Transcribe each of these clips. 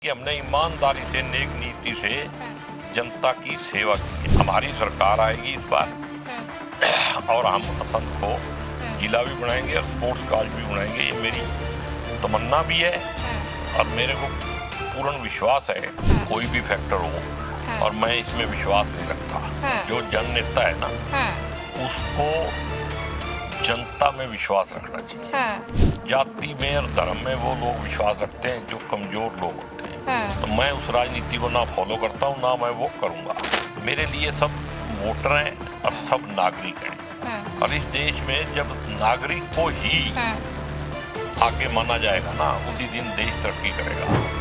कि हमने ईमानदारी से नेक नीति से जनता की सेवा की। हमारी सरकार आएगी इस बार और हम असंध को जिला भी बनाएंगे और स्पोर्ट्स कॉलेज भी बनाएंगे। ये मेरी तमन्ना भी है और मेरे को पूर्ण विश्वास है। कोई भी फैक्टर हो और मैं इसमें विश्वास नहीं रखता। जो जन नेता है ना उसको जनता में विश्वास रखना चाहिए। जाति में और धर्म में वो लोग विश्वास रखते हैं जो कमजोर लोग होते हैं। तो मैं उस राजनीति को ना फॉलो करता हूँ ना मैं वो करूँगा। मेरे लिए सब वोटर हैं और सब नागरिक हैं और इस देश में जब नागरिक को ही आगे माना जाएगा ना उसी दिन देश तरक्की करेगा।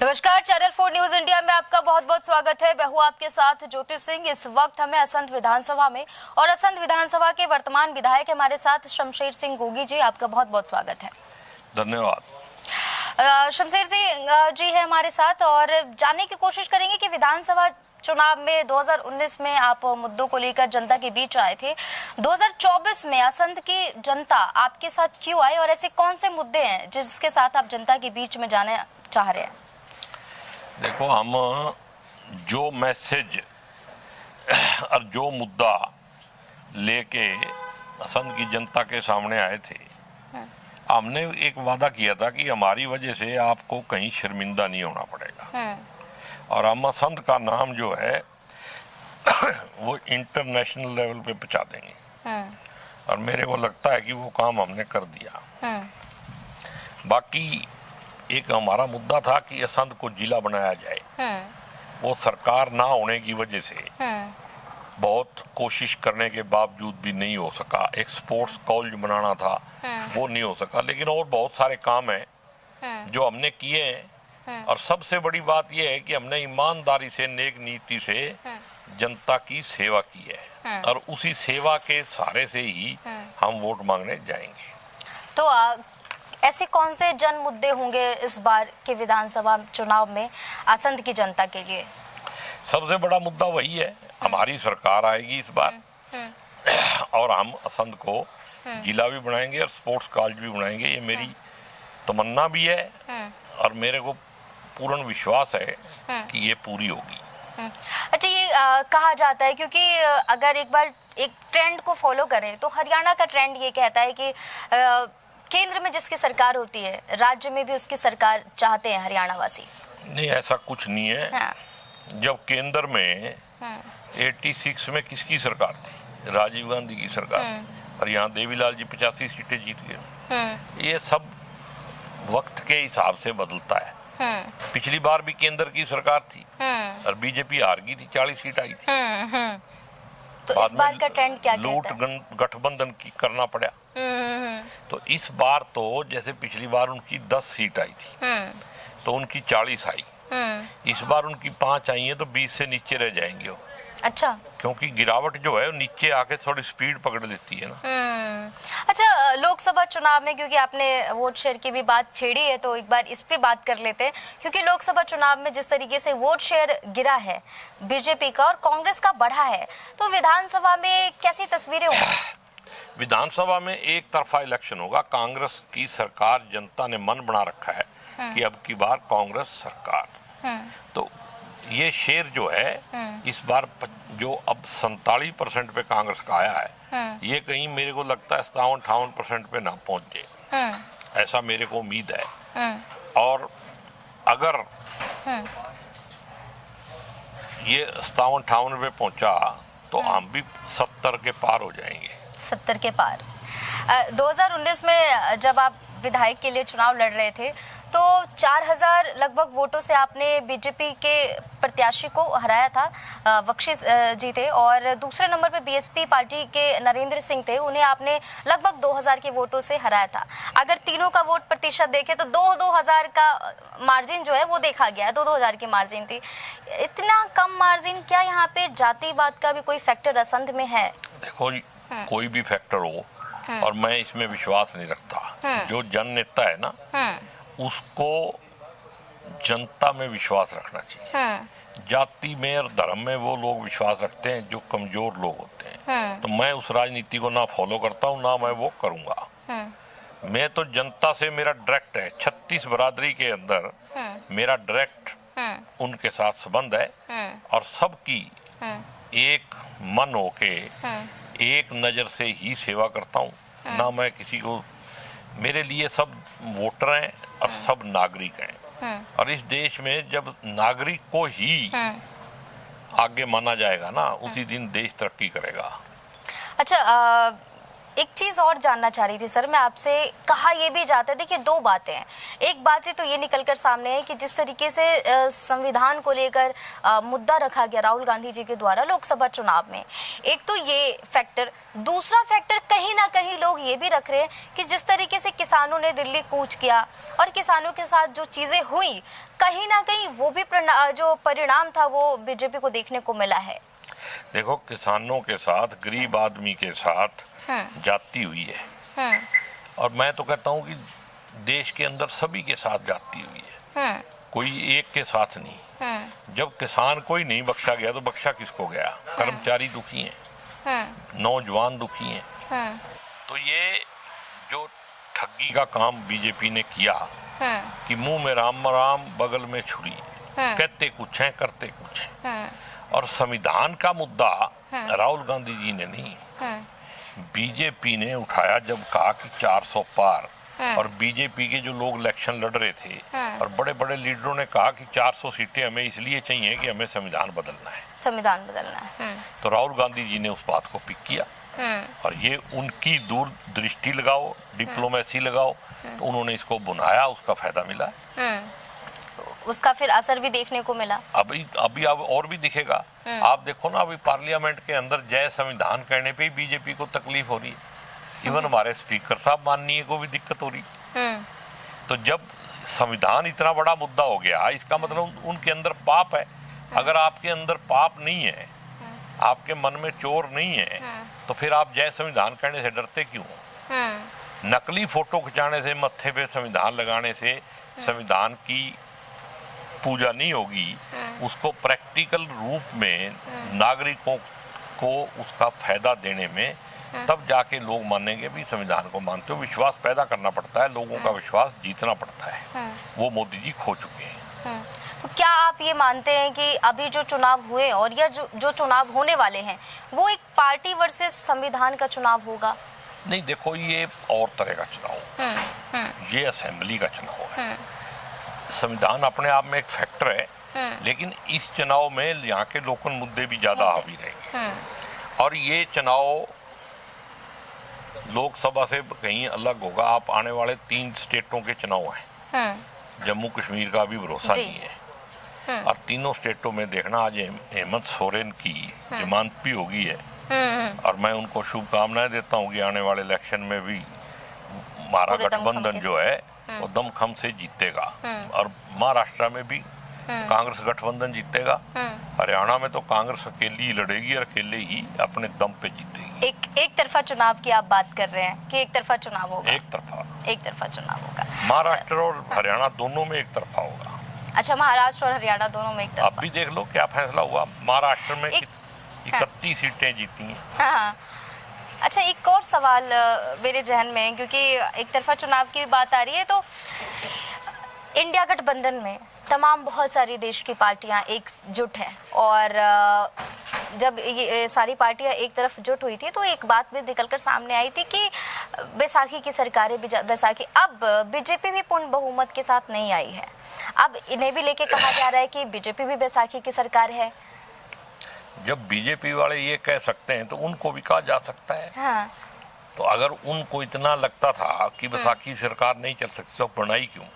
नमस्कार, चैनल 4 न्यूज इंडिया में आपका बहुत बहुत स्वागत है। मैं हूं आपके साथ ज्योति सिंह। इस वक्त हमें असंध विधानसभा में और असंध विधानसभा के वर्तमान विधायक हमारे साथ शमशेर सिंह गोगी जी, आपका बहुत बहुत स्वागत है। धन्यवाद। शमशेर सिंह जी है हमारे साथ और जानने की कोशिश करेंगे कि विधानसभा चुनाव में 2019 में आप मुद्दों को लेकर जनता के बीच आए थे। 2024 में असंध की जनता आपके साथ क्यों आई और ऐसे कौन से मुद्दे हैं जिसके साथ आप जनता के बीच में जाना चाह रहे हैं? देखो, हम जो मैसेज और जो मुद्दा लेके असंध की जनता के सामने आए थे, हमने एक वादा किया था कि हमारी वजह से आपको कहीं शर्मिंदा नहीं होना पड़ेगा और हम असंध का नाम जो है वो इंटरनेशनल लेवल पे पहुंचा देंगे और मेरे को लगता है कि वो काम हमने कर दिया। बाकी एक हमारा मुद्दा था कि असंध को जिला बनाया जाए। वो सरकार ना होने की वजह से बहुत कोशिश करने के बावजूद भी नहीं हो सका। एक स्पोर्ट्स कॉलेज बनाना था, वो नहीं हो सका। लेकिन और बहुत सारे काम हैं जो हमने किए हैं और सबसे बड़ी बात यह है कि हमने ईमानदारी से नेक नीति से जनता की सेवा की है और उसी सेवा के सहारे से ही हम वोट मांगने जाएंगे। तो ऐसे कौन से जन मुद्दे होंगे इस बार के विधानसभा चुनाव में असंध की जनता के लिए? सबसे बड़ा मुद्दा वही है, हमारी सरकार आएगी इस बार और हम असंध को जिला भी बनाएंगे और स्पोर्ट्स कॉलेज भी बनाएंगे। ये मेरी तमन्ना भी है और मेरे को पूर्ण विश्वास है कि ये पूरी होगी। अच्छा, ये कहा जाता है क्योंकि अगर एक बार एक ट्रेंड को फॉलो करें तो हरियाणा का ट्रेंड ये कहता है कि केंद्र में जिसकी सरकार होती है राज्य में भी उसकी सरकार चाहते हैं हरियाणा वासी। नहीं, ऐसा कुछ नहीं है। हाँ। जब केंद्र में 86 में किसकी सरकार थी? राजीव गांधी की सरकार और यहाँ देवीलाल जी 85 सीटें जीत गए। ये सब वक्त के हिसाब से बदलता है। पिछली बार भी केंद्र की सरकार थी और बीजेपी हार गई थी, 40 सीट आई थी। तो इस बार का ट्रेंड क्या लूट कहता है? गठबंधन की करना पड़ा। तो इस बार तो जैसे पिछली बार उनकी 10 सीट आई थी तो उनकी 40 आई। इस बार उनकी 5 आई हैं तो 20 से नीचे रह जाएंगे वो। अच्छा, क्योंकि गिरावट जो है वो नीचे आके थोड़ी स्पीड पकड़ लेती है ना। अच्छा, लोकसभा चुनाव में क्योंकि आपने वोट शेयर की भी बात छेड़ी है तो एक बार इस पे बात कर लेते हैं क्योंकि लोकसभा चुनाव में जिस तरीके से वोट शेयर गिरा है बीजेपी का और कांग्रेस का बढ़ा है, तो विधानसभा में कैसी तस्वीरें होंगी? विधानसभा में एक तरफा इलेक्शन होगा। कांग्रेस की सरकार, जनता ने मन बना रखा है कि अब की बार कांग्रेस सरकार। तो ये शेयर जो है इस बार जो अब 47% पे कांग्रेस का आया है, ये कहीं मेरे को लगता है 57-58% पे ना पहुंचे, ऐसा मेरे को उम्मीद है। और अगर ये 57-58 पे पहुंचा तो हम भी 70 के पार हो जाएंगे। 70 के पार। 2019 में जब आप विधायक के लिए चुनाव लड़ रहे थे तो 4000 लगभग वोटों से आपने बीजेपी के प्रत्याशी को हराया था। बख्शी जी थे और दूसरे नंबर पे बीएसपी पार्टी के नरेंद्र सिंह थे, उन्हें आपने लगभग 2000 के वोटों से हराया था। अगर तीनों का वोट प्रतिशत देखें तो 2-2000 का मार्जिन जो है वो देखा गया है। 2-2000 की मार्जिन थी। इतना कम मार्जिन, क्या यहाँ पे जातिवाद का भी कोई फैक्टर असंध में है? देखो, कोई भी फैक्टर हो और मैं इसमें विश्वास नहीं रखता। जो जन नेता है ना उसको जनता में विश्वास रखना चाहिए। जाति में और धर्म में वो लोग विश्वास रखते हैं जो कमजोर लोग होते हैं। तो मैं उस राजनीति को ना फॉलो करता हूँ ना मैं वो करूँगा। मैं तो जनता से मेरा डायरेक्ट है, 36 बरादरी के अंदर मेरा डायरेक्ट उनके साथ संबंध है और सबकी एक मन होके एक नजर से ही सेवा करता हूँ। ना मैं किसी को, मेरे लिए सब वोटर हैं और सब नागरिक हैं और इस देश में जब नागरिक को ही आगे माना जाएगा ना, उसी दिन देश तरक्की करेगा। अच्छा, एक चीज और जानना चाह रही थी सर मैं आपसे। कहा ये भी जाता है, देखिए दो बातें हैं। एक बात है तो ये निकलकर सामने है कि जिस तरीके से संविधान को लेकर मुद्दा रखा गया राहुल गांधी जी के द्वारा लोकसभा चुनाव में, एक तो ये फैक्टर। दूसरा फैक्टर कहीं ना कहीं लोग ये भी रख रहे हैं कि जिस तरीके से किसानों ने दिल्ली कूच किया और किसानों के साथ जो चीजें हुई, कहीं ना कहीं वो भी जो परिणाम था वो बीजेपी को देखने को मिला है। देखो, किसानों के साथ, गरीब आदमी के साथ जाती हुई है और मैं तो कहता हूं कि देश के अंदर सभी के साथ जाती हुई है, कोई एक के साथ नहीं। जब किसान को ही नहीं बख्शा गया तो बख्शा किसको गया? कर्मचारी दुखी हैं, नौजवान दुखी हैं। तो ये जो ठगी का काम बीजेपी ने किया कि मुंह में राम राम बगल में छुरी, कहते कुछ हैं करते कुछ हैं। और संविधान का मुद्दा राहुल गांधी जी ने नहीं, बीजेपी ने उठाया जब कहा कि 400 पार। और बीजेपी के जो लोग इलेक्शन लड़ रहे थे और बड़े बड़े लीडरों ने कहा कि 400 सीटें हमें इसलिए चाहिए कि हमें संविधान बदलना है, संविधान बदलना है। तो राहुल गांधी जी ने उस बात को पिक किया और ये उनकी दूरदृष्टि लगाओ, डिप्लोमेसी लगाओ, तो उन्होंने इसको बुनाया, उसका फायदा मिला। उसका फिर असर भी देखने को मिला। अभी अब और भी दिखेगा। आप देखो ना, अभी पार्लियामेंट के अंदर जय संविधान कहने पे ही बीजेपी को तकलीफ हो रही है। इवन हमारे स्पीकर साहब माननीय को भी दिक्कत हो रही। तो जब संविधान इतना बड़ा मुद्दा हो गया, इसका मतलब उनके अंदर पाप है। अगर आपके अंदर पाप नहीं है, आपके मन में चोर नहीं है, तो फिर आप जय संविधान कहने से डरते क्यों? नकली फोटो खिंचाने से, मत्थे पे संविधान लगाने से संविधान की पूजा नहीं होगी। उसको प्रैक्टिकल रूप में नागरिकों को उसका फायदा देने में तब जाके लोग मानेंगे भी संविधान को मानते हो। विश्वास पैदा करना पड़ता है, लोगों का विश्वास जीतना पड़ता है। वो मोदी जी खो चुके हैं। तो क्या आप ये मानते हैं कि अभी जो चुनाव हुए और या जो चुनाव होने वाले हैं वो एक पार्टी वर्सेस संविधान का चुनाव होगा? नहीं, देखो, ये और तरह का चुनाव, ये असेंबली का चुनाव है। संविधान अपने आप में एक फैक्टर है, लेकिन इस चुनाव में यहाँ के लोकल मुद्दे भी ज्यादा हावी रहेंगे और ये चुनाव लोकसभा से कहीं अलग होगा। आप आने वाले 3 स्टेटों के चुनाव हैं, जम्मू कश्मीर का भी भरोसा नहीं है और तीनों स्टेटों में देखना, आज हेमंत सोरेन की जमानत भी होगी है और मैं उनको शुभकामनाएं देता हूँ कि आने वाले इलेक्शन में भी हमारा गठबंधन जो है वो दमखम से जीतेगा और महाराष्ट्र में भी कांग्रेस गठबंधन जीतेगा। हरियाणा में तो कांग्रेस अकेली ही लड़ेगी और अकेले ही अपने दम पे जीतेगी। एक तरफा चुनाव की आप बात कर रहे हैं कि एक तरफा चुनाव होगा? एक तरफा चुनाव होगा। महाराष्ट्र और हरियाणा दोनों में एक तरफा होगा। अच्छा, महाराष्ट्र और हरियाणा दोनों में एक तरफा। अब भी देख लो क्या फैसला हुआ। महाराष्ट्र में 31 सीटें जीती हैं। हाँ। अच्छा, एक और सवाल मेरे जहन में है, क्योंकि एक तरफा चुनाव की बात आ रही है, तो इंडिया गठबंधन में तमाम बहुत सारी देश की पार्टियां एकजुट हैं और जब ये सारी पार्टियां एक तरफ जुट हुई थी तो एक बात भी निकलकर सामने आई थी कि बैसाखी की सरकारें बैसाखी अब बीजेपी भी पूर्ण बहुमत के साथ नहीं आई है। अब इन्हें भी लेके कहा जा रहा है कि बीजेपी भी बैसाखी की सरकार है। जब बीजेपी वाले ये कह सकते हैं तो उनको भी कहा जा सकता है। हाँ। तो अगर उनको इतना लगता था कि बैसाखी सरकार नहीं चल सकती तो बनाई क्यों?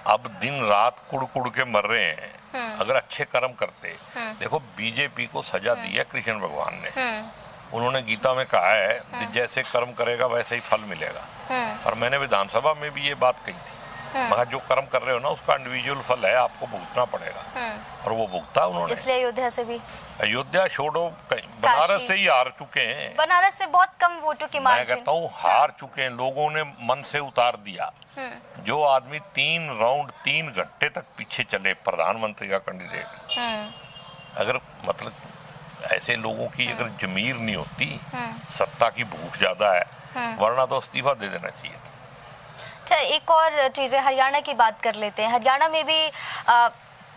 अब दिन रात कुड़ कुड़ के मर रहे हैं। अगर अच्छे कर्म करते, देखो बीजेपी को सजा दी है कृष्ण भगवान ने। उन्होंने गीता में कहा है जैसे कर्म करेगा वैसे ही फल मिलेगा और मैंने विधानसभा में भी ये बात कही थी। मगर जो कर्म कर रहे हो ना उसका इंडिविजुअल फल है, आपको भुगतना पड़ेगा और वो भुगता उन्होंने। इसलिए अयोध्या से भी, अयोध्या छोड़ो, बनारस से ही हार चुके हैं। बनारस से बहुत कम वोटों की मार्जिन। मैं कहता हूँ हार चुके हैं, लोगों ने मन से उतार दिया। जो आदमी 3 राउंड 3 घंटे तक पीछे चले प्रधानमंत्री का कैंडिडेट, अगर मतलब ऐसे लोगों की अगर जमीर नहीं होती, सत्ता की भूख ज्यादा है, वरना तो इस्तीफा दे देना चाहिए था। अच्छा, एक और चीज़ है, हरियाणा की बात कर लेते हैं। हरियाणा में भी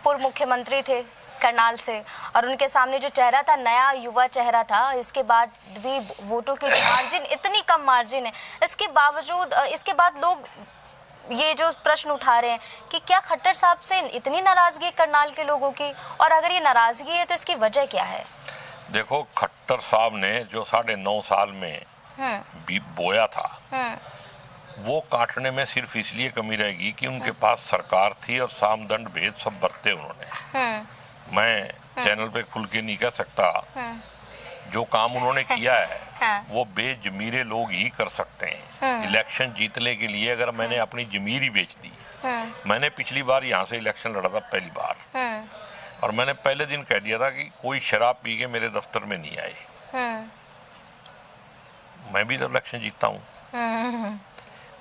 पूर्व मुख्यमंत्री थे करनाल से, और उनके सामने जो चेहरा था नया युवा चेहरा था, इसके बाद भी वोटों की मार्जिन इतनी कम मार्जिन है, इसके बावजूद इसके बाद लोग ये जो प्रश्न उठा रहे हैं कि क्या खट्टर साहब से इतनी नाराजगी है करनाल के लोगों की, और अगर ये नाराजगी है तो इसकी वजह क्या है? देखो, खट्टर साहब ने जो 9.5 साल में बोया था, वो काटने में सिर्फ इसलिए कमी रहेगी कि उनके पास सरकार थी और सामदंड भेद सब बरते उन्होंने। मैं चैनल पे खुल के नहीं कह सकता, जो काम उन्होंने किया है वो बेजमीरे लोग ही कर सकते हैं। इलेक्शन जीतने के लिए अगर मैंने अपनी जमीर ही बेच दी, मैंने पिछली बार यहाँ से इलेक्शन लड़ा था पहली बार, और मैंने पहले दिन कह दिया था कि कोई शराब पी के मेरे दफ्तर में नहीं आए। मैं भी तो इलेक्शन जीता हूँ।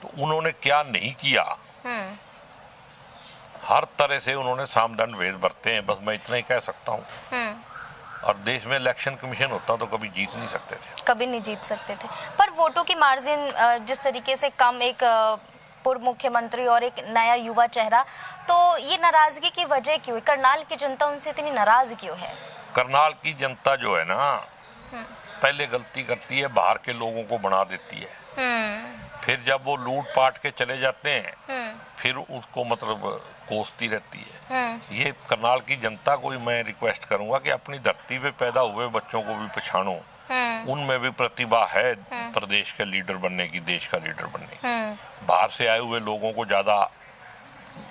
तो उन्होंने क्या नहीं किया, हर तरह से उन्होंने सामदंड भेद बरते हैं, बस मैं इतना ही कह सकता हूँ। और देश में इलेक्शन कमीशन होता तो कभी जीत नहीं सकते थे, कभी नहीं जीत सकते थे। पर वोटों की मार्जिन जिस तरीके से कम, एक पूर्व मुख्यमंत्री और एक नया युवा चेहरा, तो ये नाराजगी की वजह क्यों है? करनाल की जनता उनसे इतनी नाराज क्यों है? करनाल की जनता जो है ना, पहले गलती करती है, बाहर के लोगों को बना देती है, फिर जब वो लूट पाट के चले जाते हैं, फिर उसको मतलब कोसती रहती है। ये करनाल की जनता को ही मैं रिक्वेस्ट करूंगा कि अपनी धरती पे पैदा हुए बच्चों को भी पहचानो, उनमें भी प्रतिभा है प्रदेश के लीडर बनने की, देश का लीडर बनने की। बाहर से आए हुए लोगों को ज्यादा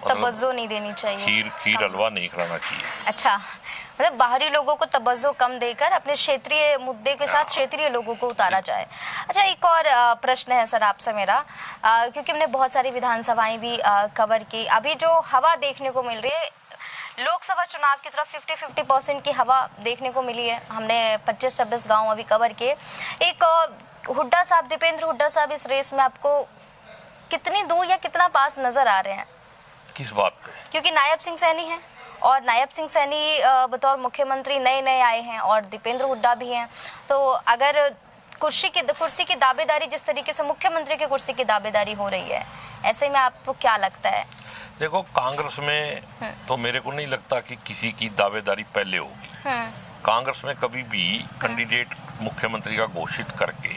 तवज्जो नहीं देनी चाहिए, खीर हलवा नहीं खिलाना चाहिए। अच्छा, मतलब बाहरी लोगों को तवज्जो कम देकर अपने क्षेत्रीय मुद्दे के साथ क्षेत्रीय लोगों को उतारा जाए। अच्छा, एक और प्रश्न है सर आपसे मेरा, क्योंकि हमने बहुत सारी विधानसभाएं भी कवर की। अभी जो हवा देखने को मिल रही है लोकसभा चुनाव की तरफ, 50-50% की हवा देखने को मिली है। हमने 25-26 गाँव अभी कवर किए। एक हुड्डा साहब, दीपेंद्र हुड्डा साहब इस रेस में आपको कितनी दूर या कितना पास नजर आ रहे हैं? किस बात पे? क्योंकि नायब सिंह सैनी हैं, और नायब सिंह सैनी बतौर मुख्यमंत्री नए आए हैं, और दीपेंद्र हुड्डा भी हैं। तो अगर कुर्सी की दावेदारी जिस तरीके से मुख्यमंत्री की कुर्सी की दावेदारी हो रही है, ऐसे में आपको क्या लगता है? देखो, कांग्रेस में तो मेरे को नहीं लगता कि किसी की दावेदारी पहले होगी। कांग्रेस में कभी भी कैंडिडेट मुख्यमंत्री का घोषित करके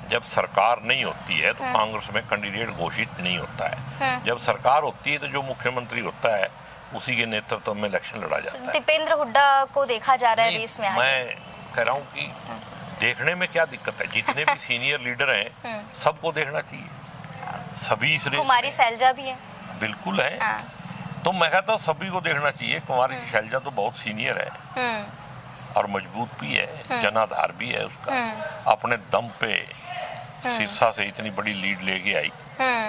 जब सरकार नहीं होती है तो कांग्रेस में कैंडिडेट घोषित नहीं होता है। जब सरकार होती है तो जो मुख्यमंत्री होता है उसी के नेतृत्व में इलेक्शन लड़ा जाता है। दीपेंद्र हुड्डा को देखा जा रहा है रेस में। मैं कह रहा हूँ कि देखने में क्या दिक्कत है, जितने भी सीनियर लीडर हैं सबको देखना चाहिए। सभी इस रेस कुमारी शैलजा भी है, बिल्कुल है। तो मैं कहता हूँ सभी को देखना चाहिए। कुमारी शैलजा तो बहुत सीनियर है और मजबूत भी है, जनाधार भी है उसका, अपने दम पे सिरसा से इतनी बड़ी लीड लेके आई।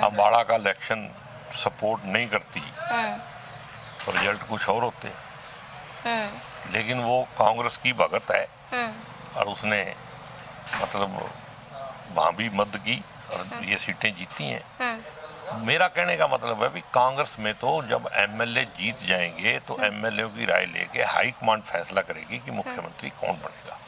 अम्बाड़ा का इलेक्शन सपोर्ट नहीं करती तो रिजल्ट कुछ और होते, लेकिन वो कांग्रेस की भगत है और उसने मतलब वहां भी मदद की और ये सीटें जीती हैं। मेरा कहने का मतलब है भी कांग्रेस में तो जब एमएलए जीत जाएंगे तो एमएलए की राय लेके हाई कमांड फैसला करेगी कि मुख्यमंत्री कौन बनेगा।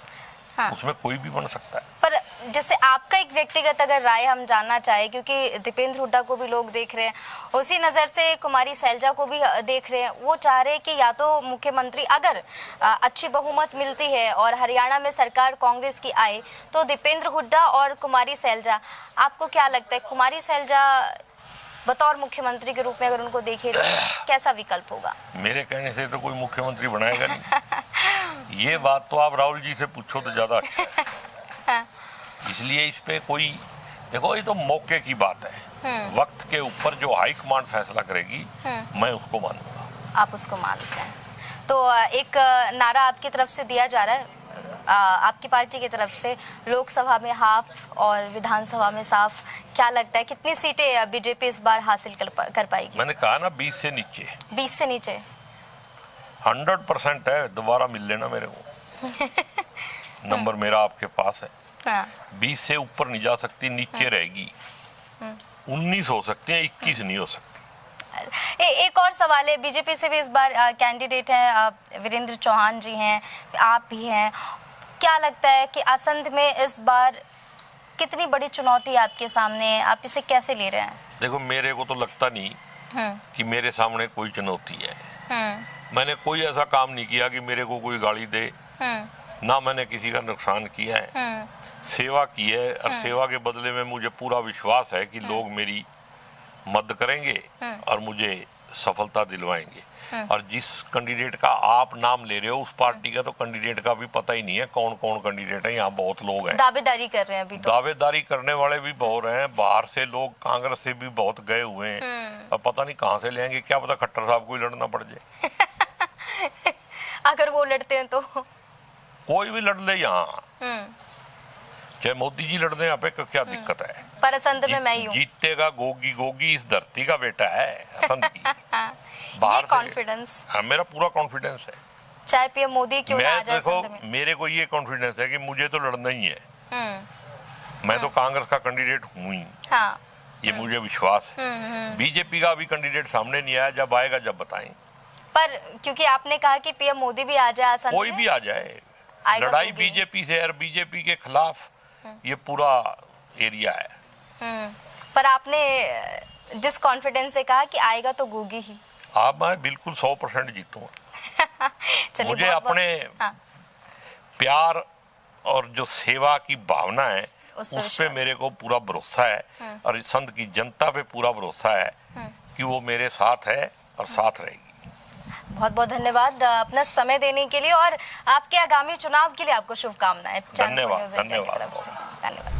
उसमें कोई भी बन सकता है। पर जैसे आपका एक व्यक्तिगत अगर राय हम जानना चाहे, क्योंकि दीपेंद्र हुड्डा को भी लोग देख रहे हैं, उसी नज़र से कुमारी शैलजा को भी देख रहे हैं। वो चाह रहे हैं कि या तो मुख्यमंत्री अगर अच्छी बहुमत मिलती है और हरियाणा में सरकार कांग्रेस की आए तो दीपेंद्र हुड्डा और कुमारी शैलजा। आपको क्या लगता है, कुमारी शैलजा बतौर मुख्यमंत्री के रूप में अगर उनको देखे तो कैसा विकल्प होगा? मेरे कहने से तो कोई मुख्यमंत्री बनाएगा नहीं। ये बात तो आप राहुल जी से पूछो तो ज्यादा अच्छा है। इसलिए इस पे कोई, देखो ये तो मौके की बात है। वक्त के ऊपर जो हाई कमांड फैसला करेगी मैं उसको मानूंगा। आप उसको मानते हैं? तो एक नारा आपकी तरफ से दिया जा रहा है, आपकी पार्टी की तरफ से, लोकसभा में हाफ और विधानसभा में साफ। क्या लगता है कितनी सीटें बीजेपी इस बार हासिल कर पाएगी? मैंने कहा ना 20 से नीचे। 20 से नीचे 100% है। दोबारा मिल लेना मेरे को। नंबर मेरा आपके पास है। 20 से ऊपर नहीं जा सकती, नीचे रहेगी। 19 हो सकते हैं, 21 नहीं हो सकती। एक और सवाल है, बीजेपी से भी इस बार कैंडिडेट हैं वीरेंद्र चौहान जी हैं, आप भी हैं। क्या लगता है कि आसंद में इस बार कितनी बड़ी चुनौती आपके सामने है, आप इसे कैसे ले रहे हैं? देखो, मेरे को तो लगता नहीं कि मेरे सामने कोई चुनौती है। मैंने कोई ऐसा काम नहीं किया कि मेरे को कोई गाली दे, ना मैंने किसी का नुकसान किया है। सेवा की है और सेवा के बदले में मुझे पूरा विश्वास है कि लोग मेरी मदद करेंगे और मुझे सफलता दिलवाएंगे। और जिस कैंडिडेट का आप नाम ले रहे हो, उस पार्टी का तो कैंडिडेट का भी पता ही नहीं है कौन कौन कैंडिडेट है। यहाँ बहुत लोग हैं, दावेदारी कर रहे हैं अभी तो। दावेदारी करने वाले भी बहुत हैं, बाहर से लोग कांग्रेस से भी बहुत गए हुए हैं। अब पता नहीं कहाँ से ले आएंगे, क्या पता खट्टर साहब को ही लड़ना पड़ जाए। अगर वो लड़ते हैं तो कोई भी लड़ ले यहाँ, चाहे मोदी जी लड़ दें, यहाँ पे क्या दिक्कत है? पर असंध में मैं ही हूँ। जीतेगा गोगी, गोगी इस धरती का बेटा है, असंध की। ये कॉन्फिडेंस, हाँ, मेरा पूरा कॉन्फिडेंस है। चाहे पीएम मोदी क्यों ना आ जाए देखो, असंध में। मेरे को ये कॉन्फिडेंस है कि मुझे तो लड़ना ही है। मैं तो कांग्रेस का कैंडिडेट हूँ ही। हाँ। ये मुझे विश्वास है। बीजेपी का अभी कैंडिडेट सामने नहीं आया, जब आएगा जब बताएं। पर क्योंकि आपने कहा कि पीएम मोदी भी आ जाए असंध में, कोई भी आ जाए, आएगा लड़ाई गोगी। बीजेपी से और बीजेपी के खिलाफ ये पूरा एरिया है। पर आपने जिस कॉन्फिडेंस से कहा कि आएगा तो गोगी ही। आप मैं बिल्कुल 100% जीतूंगा। चलिए, मुझे बहुत-बहुत- अपने हाँ, प्यार और जो सेवा की भावना है उस पे उस पे विश्वास मेरे को पूरा भरोसा है और इस संघ की जनता पे पूरा भरोसा है कि वो मेरे साथ है और साथ रहेगी। बहुत बहुत धन्यवाद अपना समय देने के लिए और आपके आगामी चुनाव के लिए आपको शुभकामनाएं। धन्यवाद, न्यूज़ इंडिया की धन्यवाद। तरफ से। धन्यवाद।